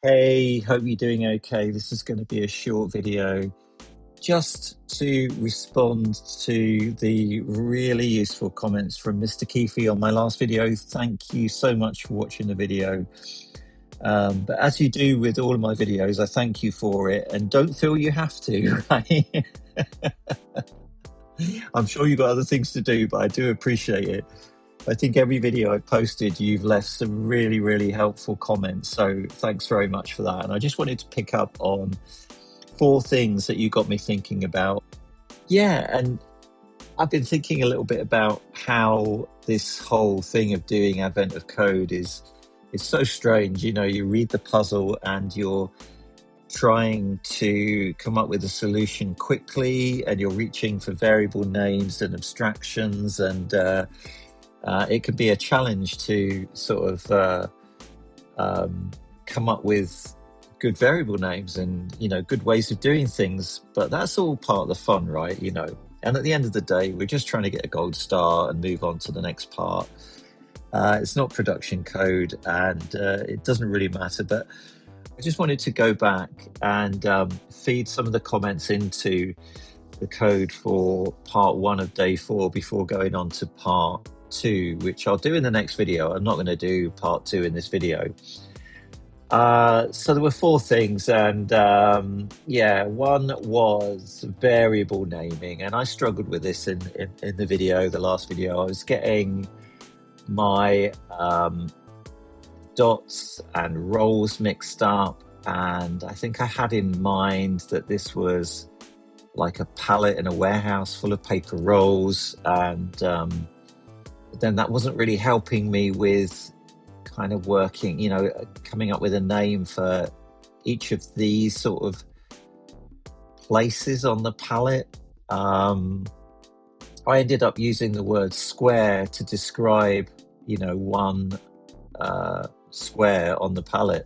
Hey, hope you're doing okay. This is going to be a short video just to respond to the really useful comments from Mr. Keefe on my last video. Thank you so much for watching the video. But as you do with all of my videos, I thank you for it, and don't feel you have to, right? I'm sure you've got other things to do, but I do appreciate it. I think every video I've posted, you've left some really, really helpful comments. So thanks very much for that. And I just wanted to pick up on 4 things that you got me thinking about. Yeah, and I've been thinking a little bit about how this whole thing of doing Advent of Code is so strange. You know, you read the puzzle and you're trying to come up with a solution quickly, and you're reaching for variable names and abstractions, and it can be a challenge to sort of come up with good variable names and, you know, good ways of doing things. But that's all part of the fun, right? You know, and at the end of the day, we're just trying to get a gold star and move on to the next part. It's not production code, and it doesn't really matter. But I just wanted to go back and feed some of the comments into the code for part 1 of day 4 before going on to part 2, which I'll do in the next video. I'm not going to do part 2 in this video. So there were 4 things, and yeah, one was variable naming, and I struggled with this in the video, the last video. I was getting my dots and roles mixed up, and I think I had in mind that this was like a pallet in a warehouse full of paper rolls, and then that wasn't really helping me with kind of working, you know, coming up with a name for each of these sort of places on the palette. I ended up using the word square to describe, you know, one square on the palette,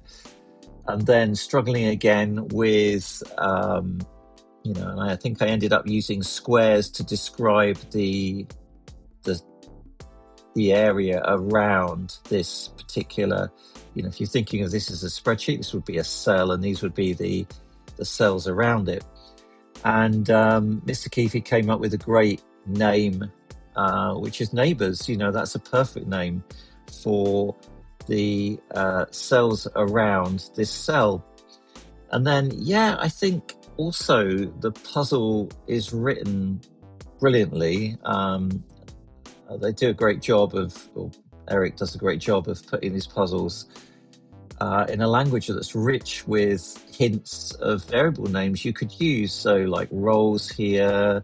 and then struggling again with, you know, and I think I ended up using squares to describe the area around this particular, you know, if you're thinking of this as a spreadsheet, this would be a cell, and these would be the cells around it. And Mr. Keefe came up with a great name, which is neighbors. You know, that's a perfect name for the cells around this cell. And then, yeah, I think also the puzzle is written brilliantly. They do a great job of, or Eric does a great job of putting these puzzles in a language that's rich with hints of variable names you could use. So like roles here,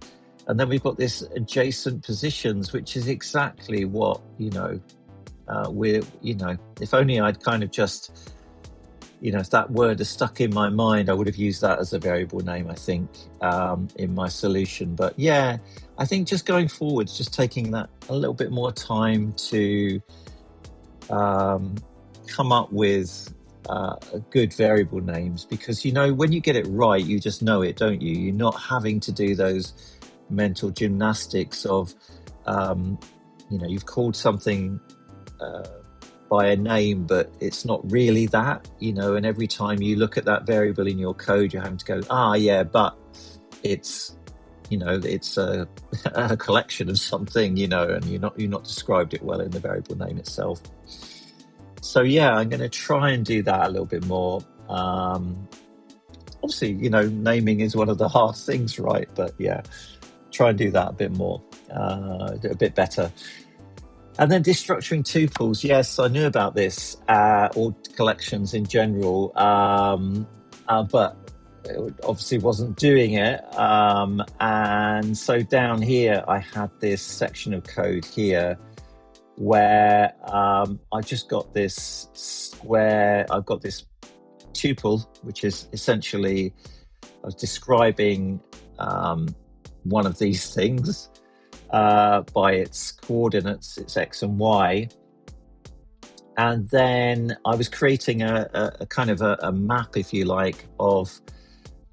and then we've got this adjacent positions, which is exactly what, you know, we're, you know, if only I'd kind of just, you know, if that word is stuck in my mind, I would have used that as a variable name, I think, in my solution. But yeah, I think just going forwards, just taking that a little bit more time to come up with good variable names, because, you know, when you get it right, you just know it, don't you? You're not having to do those mental gymnastics of, you know, you've called something by a name, but it's not really that, you know, and every time you look at that variable in your code, you're having to go, yeah, but it's, you know, it's a collection of something, you know, and you're not described it well in the variable name itself. So yeah, I'm going to try and do that a little bit more. Obviously, you know, naming is one of the hard things, right? But yeah, try and do that a bit more, a bit better. And then destructuring tuples. Yes, I knew about this, or collections in general, but it obviously wasn't doing it. And so down here, I had this section of code here where I just got this square, I've got this tuple, which is essentially, I was describing one of these things by its coordinates, its X and Y. And then I was creating a kind of a map, if you like, of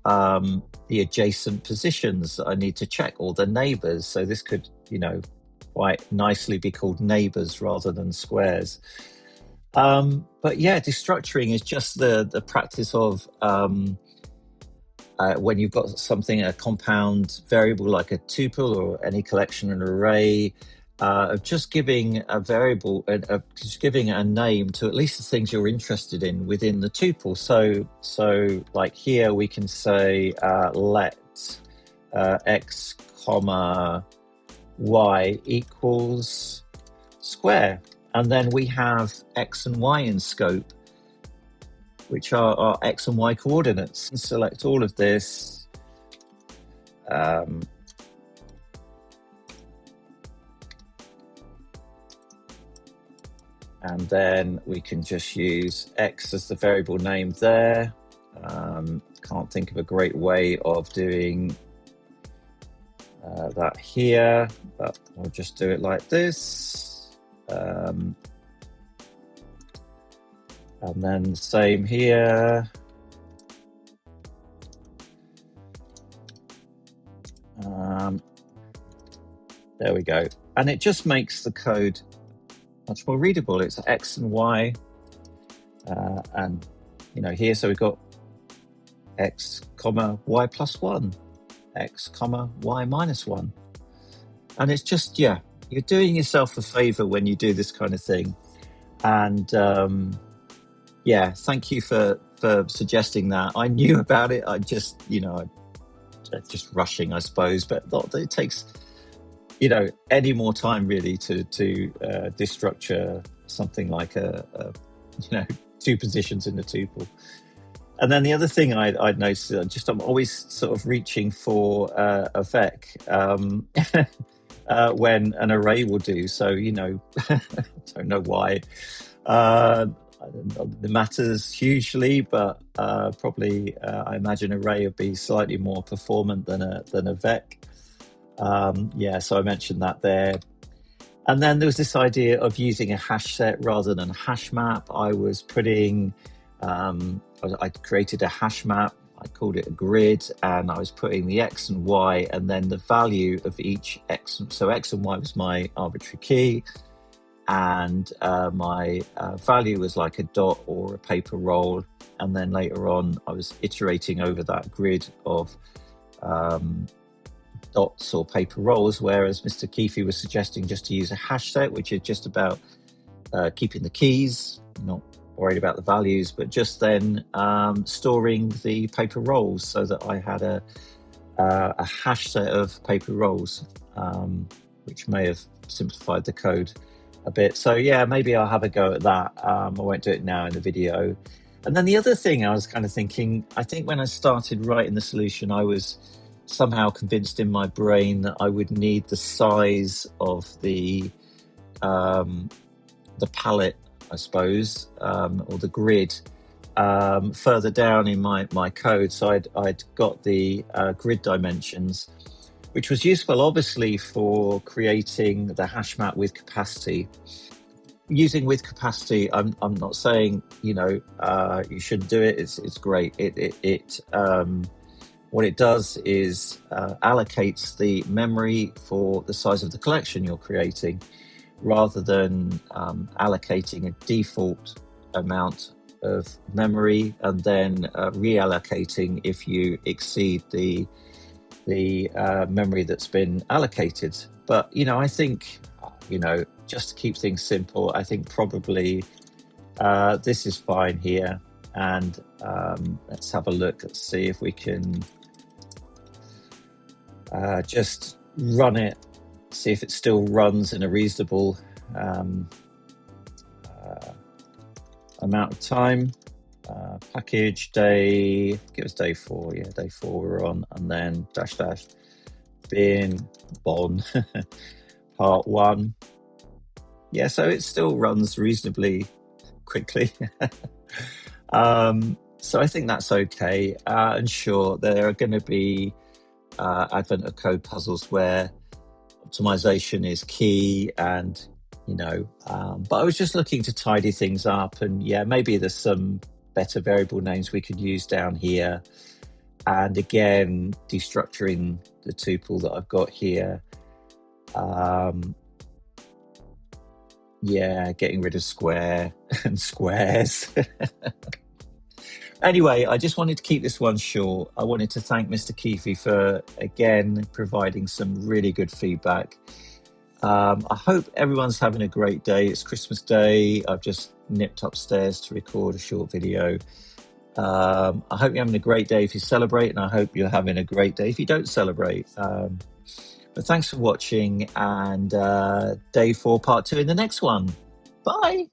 the adjacent positions that I need to check, or the neighbors. So this could, you know, quite nicely be called neighbors rather than squares. But yeah, destructuring is just the practice of when you've got something, a compound variable like a tuple or any collection, an array, of just giving a variable, just giving a name to at least the things you're interested in within the tuple. So like here we can say let x comma y equals square, and then we have x and y in scope, which are our x and y coordinates. And select all of this. And then we can just use x as the variable name there. Can't think of a great way of doing that here, but I'll just do it like this. And then same here. There we go. And it just makes the code much more readable. It's x and y, and here, so we've got x comma y plus 1, x comma y minus 1, and it's just, yeah, you're doing yourself a favor when you do this kind of thing. And yeah, thank you for suggesting that. I knew about it. I just just rushing, I suppose, but not that it takes any more time really to destructure something like a two positions in the tuple. And then the other thing I'd noticed, I'm always sort of reaching for a vec when an array will do. So I don't know why it matters hugely, but probably I imagine array would be slightly more performant than a vec. Yeah, so I mentioned that there. And then there was this idea of using a HashSet rather than a HashMap. I was putting, I created a HashMap, I called it a grid, and I was putting the X and Y and then the value of each X. So X and Y was my arbitrary key, and my value was like a dot or a paper roll. And then later on, I was iterating over that grid of dots or paper rolls, whereas Mr. Keefe was suggesting just to use a HashSet, which is just about keeping the keys, not worried about the values, but just then storing the paper rolls, so that I had a HashSet of paper rolls, which may have simplified the code a bit. So yeah, maybe I'll have a go at that. I won't do it now in the video. And then the other thing I was kind of thinking, I think when I started writing the solution, I was somehow convinced in my brain that I would need the size of the palette, I suppose, or the grid further down in my code. So I'd got the grid dimensions, which was useful obviously for creating the HashMap with capacity. Using with capacity, I'm not saying you shouldn't do it. It's great. It what it does is allocates the memory for the size of the collection you're creating, rather than allocating a default amount of memory and then reallocating if you exceed the memory that's been allocated. But I think just to keep things simple, I think probably this is fine here. And let's have a look. Let's see if we can just run it, see if it still runs in a reasonable amount of time. Package day, give us day 4. Yeah, day 4 we're on, and then -- bin bon part 1. Yeah, so it still runs reasonably quickly. So I think that's okay. And sure, there are going to be advent of code puzzles where optimization is key, and but I was just looking to tidy things up, and yeah, maybe there's some better variable names we could use down here. And again, destructuring the tuple that I've got here. Yeah, getting rid of square and squares. Anyway, I just wanted to keep this one short. I wanted to thank Mr. Keefe for, again, providing some really good feedback. I hope everyone's having a great day. It's Christmas Day. I've just nipped upstairs to record a short video. I hope you're having a great day if you celebrate, and I hope you're having a great day if you don't celebrate. But thanks for watching, and day 4, part 2 in the next one. Bye.